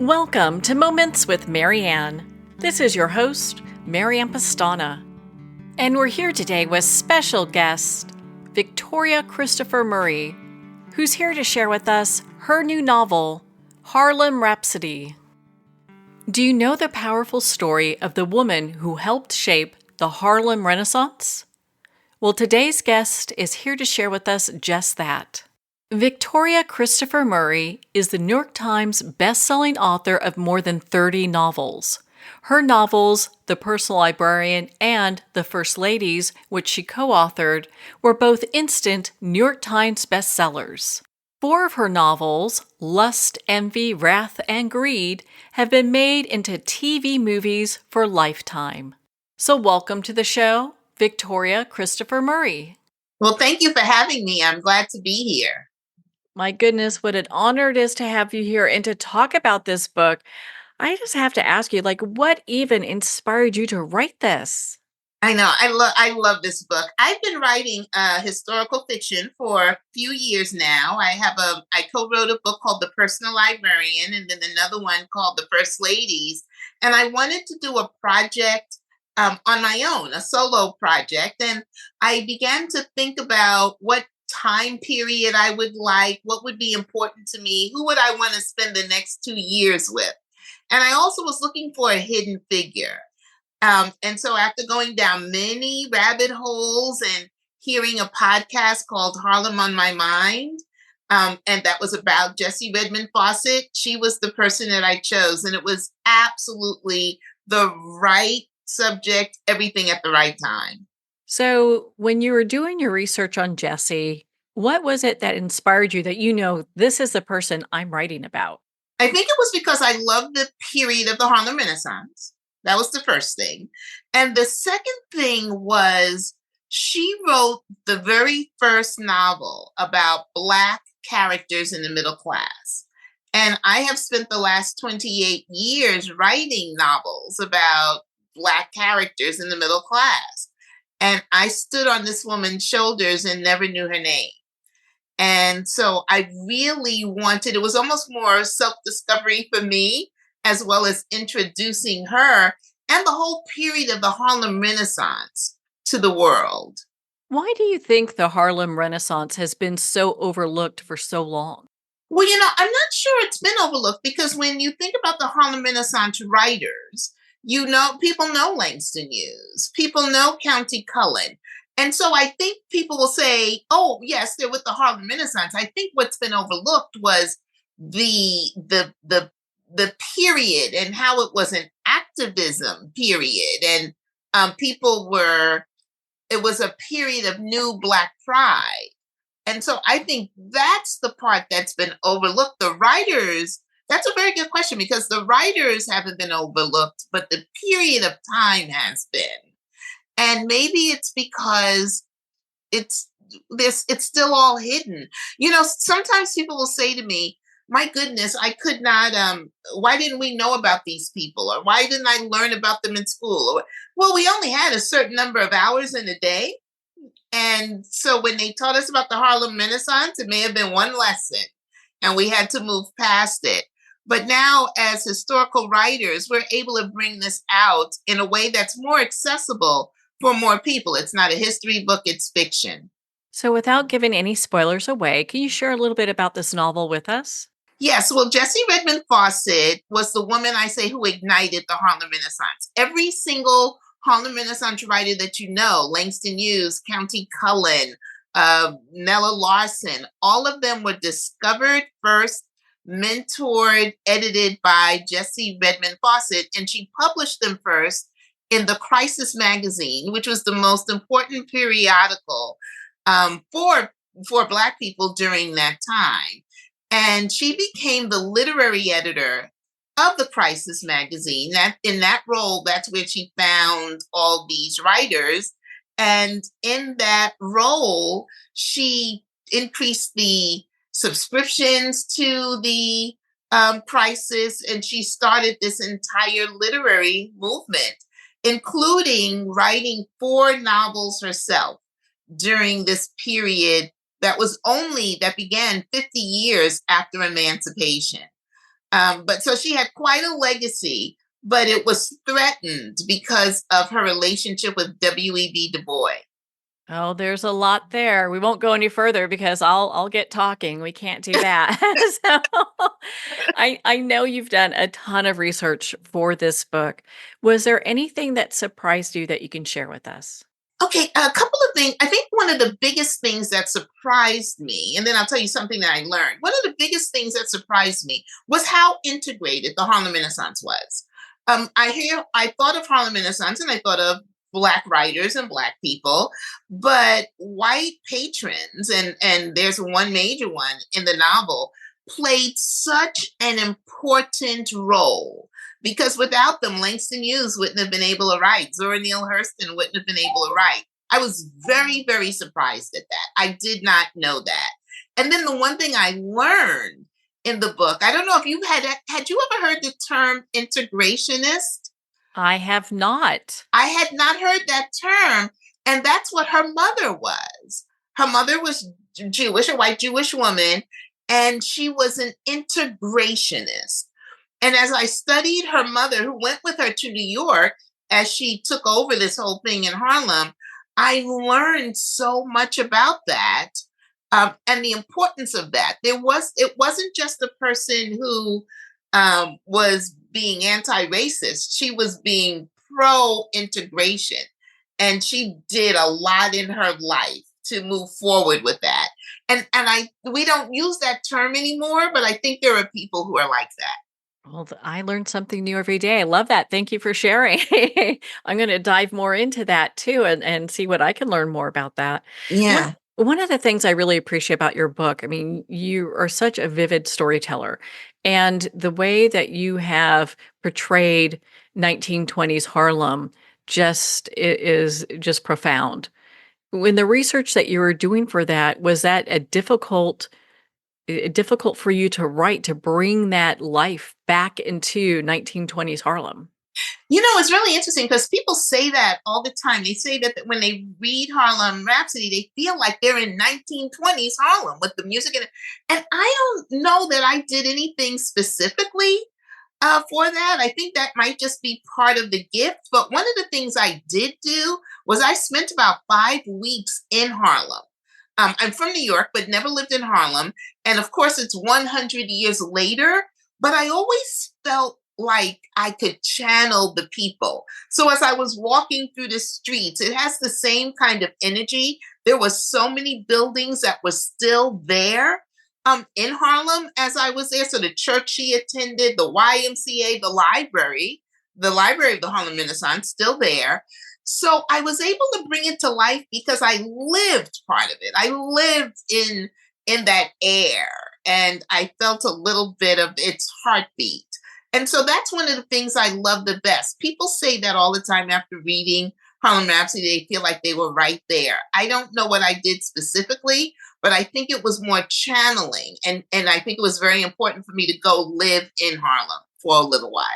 Welcome to Moments with Marianne. This is your host, Marianne Pastana. And we're here today with special guest, Victoria Christopher Murray, who's here to share with us her new novel, Harlem Rhapsody. Do you know the powerful story of the woman who helped shape the Harlem Renaissance? Well, today's guest is here to share with us just that. Victoria Christopher Murray is the New York Times best-selling author of more than 30 novels. Her novels, The Personal Librarian and The First Ladies, which she co-authored, were both instant New York Times bestsellers. 4 of her novels, Lust, Envy, Wrath, and Greed, have been made into TV movies for Lifetime. So welcome to the show, Victoria Christopher Murray. Well, thank you for having me. I'm glad to be here. My goodness, what an honor it is to have you here and to talk about this book. I just have to ask you, what even inspired you to write this? I know. I love this book. I've been writing historical fiction for a few years now. I co-wrote a book called The Personal Librarian and then another one called The First Ladies. And I wanted to do a project on my own, a solo project. And I began to think about what time period I would like, what would be important to me, who would I want to spend the next 2 years with. And I also was looking for a hidden figure. And so after going down many rabbit holes and hearing a podcast called Harlem on My Mind, and that was about Jessie Redmond Fawcett, she was the person that I chose. And it was absolutely the right subject, everything at the right time. So, when you were doing your research on Jessie, what was it that inspired you that this is the person I'm writing about? I think it was because I loved the period of the Harlem Renaissance. That was the first thing. And the second thing was she wrote the very first novel about Black characters in the middle class. And I have spent the last 28 years writing novels about Black characters in the middle class. And I stood on this woman's shoulders and never knew her name. And so I really it was almost more self-discovery for me, as well as introducing her and the whole period of the Harlem Renaissance to the world. Why do you think the Harlem Renaissance has been so overlooked for so long? Well, I'm not sure it's been overlooked because when you think about the Harlem Renaissance writers, people know Langston Hughes, people know Countee Cullen. And so I think people will say, oh, yes, they're with the Harlem Renaissance. I think what's been overlooked was the period and how it was an activism period. And it was a period of new Black pride. And so I think that's the part that's been overlooked. The writers, that's a very good question because the writers haven't been overlooked, but the period of time has been. And maybe it's because it's still all hidden. Sometimes people will say to me, my goodness, I could not, why didn't we know about these people? Or why didn't I learn about them in school? Or, well, we only had a certain number of hours in a day. And so when they taught us about the Harlem Renaissance, it may have been one lesson and we had to move past it. But now as historical writers, we're able to bring this out in a way that's more accessible for more people. It's not a history book, it's fiction. So, without giving any spoilers away, can you share a little bit about this novel with us? Yes, well, Jessie Redmond Fawcett was the woman I say who ignited the Harlem Renaissance. Every single Harlem Renaissance writer that you know, Langston Hughes, Countee Cullen, Nella Larson, all of them were discovered first, mentored, edited by Jessie Redmond Fawcett, and she published them first in the Crisis magazine, which was the most important periodical for Black people during that time. And she became the literary editor of the Crisis magazine. In that role, that's where she found all these writers. And in that role, she increased the subscriptions to the Crisis, and she started this entire literary movement, including writing 4 novels herself during this period that began 50 years after emancipation. But so she had quite a legacy, but it was threatened because of her relationship with W.E.B. Du Bois. Oh, there's a lot there. We won't go any further because I'll get talking. We can't do that. So I know you've done a ton of research for this book. Was there anything that surprised you that you can share with us? Okay, a couple of things. I think one of the biggest things that surprised me, and then I'll tell you something that I learned. One of the biggest things that surprised me was how integrated the Harlem Renaissance was. I thought of Harlem Renaissance and I thought of Black writers and Black people, but white patrons, and there's one major one in the novel, played such an important role because without them, Langston Hughes wouldn't have been able to write. Zora Neale Hurston wouldn't have been able to write. I was very, very surprised at that. I did not know that. And then the one thing I learned in the book, I don't know if you had you ever heard the term integrationist? I have not. I had not heard that term, and that's what her mother was. Her mother was Jewish, a white Jewish woman, and she was an integrationist. And as I studied her mother, who went with her to New York as she took over this whole thing in Harlem, I learned so much about that, and the importance of that. It wasn't just a person who was being anti-racist; she was being pro-integration, and she did a lot in her life to move forward with that. And we don't use that term anymore, but I think there are people who are like that. Well, I learn something new every day. I love that. Thank you for sharing. I'm going to dive more into that too and see what I can learn more about that. One, Yeah. one of the things I really appreciate about your book, I mean, you are such a vivid storyteller. And the way that you have portrayed 1920s Harlem is just profound. When the research that you were doing for that, was that a difficult for you to write, to bring that life back into 1920s Harlem? It's really interesting because people say that all the time. They say that when they read Harlem Rhapsody, they feel like they're in 1920s Harlem with the music and I don't know that I did anything specifically for that. I think that might just be part of the gift. But one of the things I did do was I spent about 5 weeks in Harlem. I'm from New York, but never lived in Harlem. And of course, it's 100 years later, but I always felt like I could channel the people. So as I was walking through the streets, it has the same kind of energy. There were so many buildings that were still there in Harlem as I was there. So the church she attended, the YMCA, the library of the Harlem Renaissance, still there. So I was able to bring it to life because I lived part of it. I lived in that air and I felt a little bit of its heartbeat. And so that's one of the things I love the best. People say that all the time after reading Harlem Rhapsody, they feel like they were right there. I don't know what I did specifically, but I think it was more channeling. And I think it was very important for me to go live in Harlem for a little while.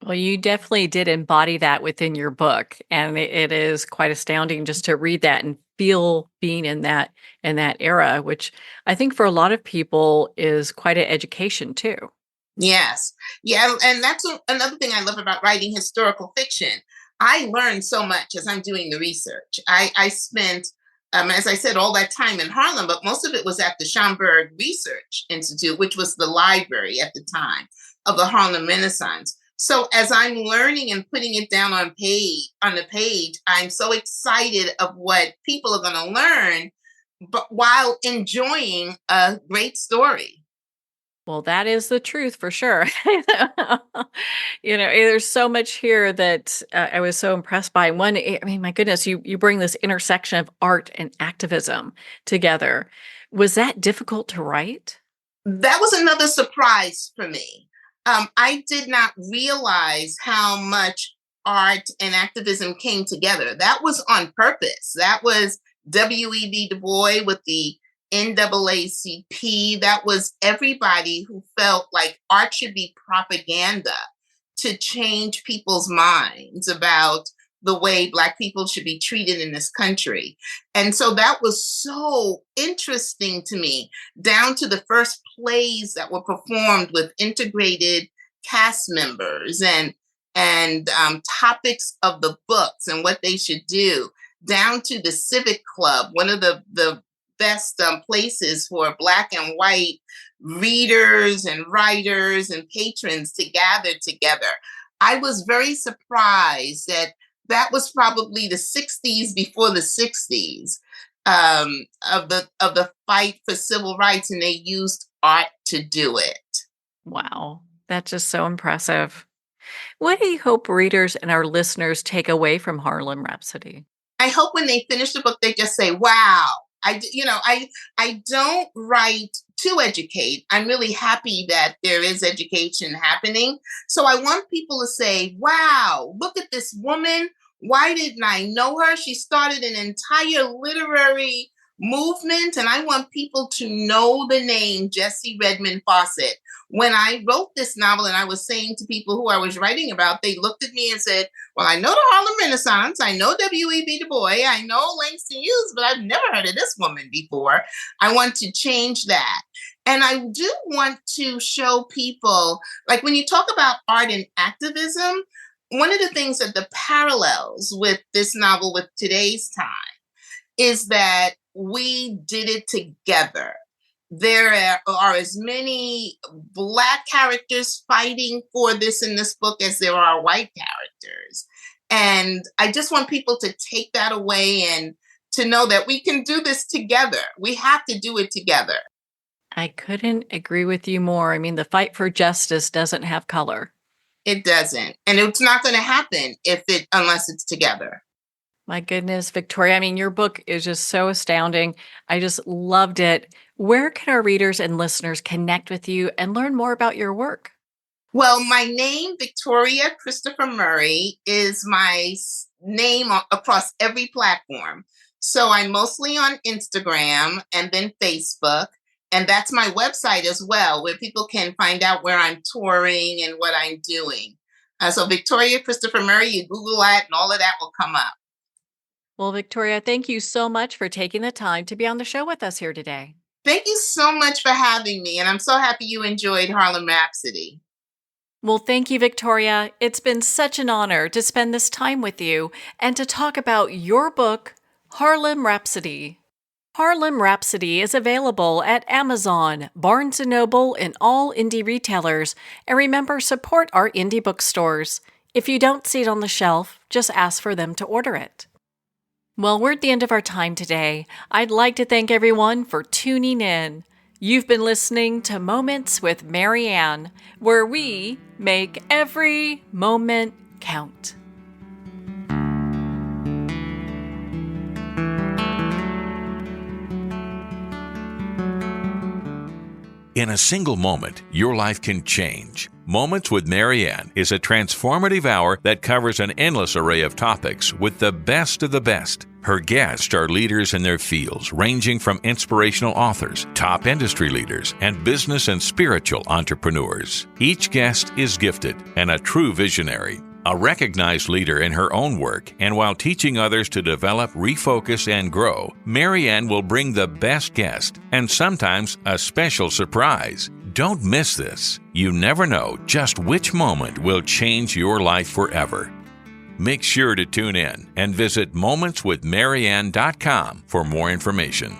Well, you definitely did embody that within your book, and it is quite astounding just to read that and feel being in that era, which I think for a lot of people is quite an education too. Yes. Yeah. And that's another thing I love about writing historical fiction. I learned so much as I'm doing the research. I spent, as I said, all that time in Harlem, but most of it was at the Schomburg Research Institute, which was the library at the time of the Harlem Renaissance. So as I'm learning and putting it down on the page, I'm so excited of what people are going to learn, but while enjoying a great story. Well, that is the truth for sure. There's so much here that I was so impressed by. One, I mean, my goodness, you bring this intersection of art and activism together. Was that difficult to write? That was another surprise for me. I did not realize how much art and activism came together. That was on purpose. That was W.E.B. Du Bois with the NAACP. That was everybody who felt like art should be propaganda to change people's minds about the way Black people should be treated in this country. And so that was so interesting to me, down to the first plays that were performed with integrated cast members and topics of the books and what they should do, down to the Civic Club, one of the best places for Black and white readers and writers and patrons to gather together. I was very surprised that was probably the 60s before the 60s of the fight for civil rights, and they used art to do it. Wow, that's just so impressive. What do you hope readers and our listeners take away from Harlem Rhapsody? I hope when they finish the book, they just say, wow. I don't write to educate. I'm really happy that there is education happening. So I want people to say, wow, look at this woman. Why didn't I know her? She started an entire literary movement, and I want people to know the name Jessie Redmond Fawcett. When I wrote this novel and I was saying to people who I was writing about, they looked at me and said, well, I know the Harlem Renaissance, I know W.E.B. Du Bois, I know Langston Hughes, but I've never heard of this woman before. I want to change that. And I do want to show people, like when you talk about art and activism, one of the things that the parallels with this novel with today's time is that we did it together. There are as many Black characters fighting for this in this book as there are white characters. And I just want people to take that away and to know that we can do this together. We have to do it together. I couldn't agree with you more. I mean, the fight for justice doesn't have color. It doesn't. And it's not going to happen unless it's together. My goodness, Victoria. I mean, your book is just so astounding. I just loved it. Where can our readers and listeners connect with you and learn more about your work? Well, my name, Victoria Christopher Murray, is my name across every platform. So I'm mostly on Instagram and then Facebook. And that's my website as well, where people can find out where I'm touring and what I'm doing. So Victoria Christopher Murray, you Google that and all of that will come up. Well, Victoria, thank you so much for taking the time to be on the show with us here today. Thank you so much for having me. And I'm so happy you enjoyed Harlem Rhapsody. Well, thank you, Victoria. It's been such an honor to spend this time with you and to talk about your book, Harlem Rhapsody. Harlem Rhapsody is available at Amazon, Barnes & Noble, and all indie retailers. And remember, support our indie bookstores. If you don't see it on the shelf, just ask for them to order it. Well, we're at the end of our time today. I'd like to thank everyone for tuning in. You've been listening to Moments with Mary Ann, where we make every moment count. In a single moment, your life can change. Moments with Mary Ann is a transformative hour that covers an endless array of topics with the best of the best. Her guests are leaders in their fields, ranging from inspirational authors, top industry leaders, and business and spiritual entrepreneurs. Each guest is gifted and a true visionary, a recognized leader in her own work, and while teaching others to develop, refocus, and grow, Mary Ann will bring the best guest and sometimes a special surprise. Don't miss this. You never know just which moment will change your life forever. Make sure to tune in and visit momentswithmaryann.com for more information.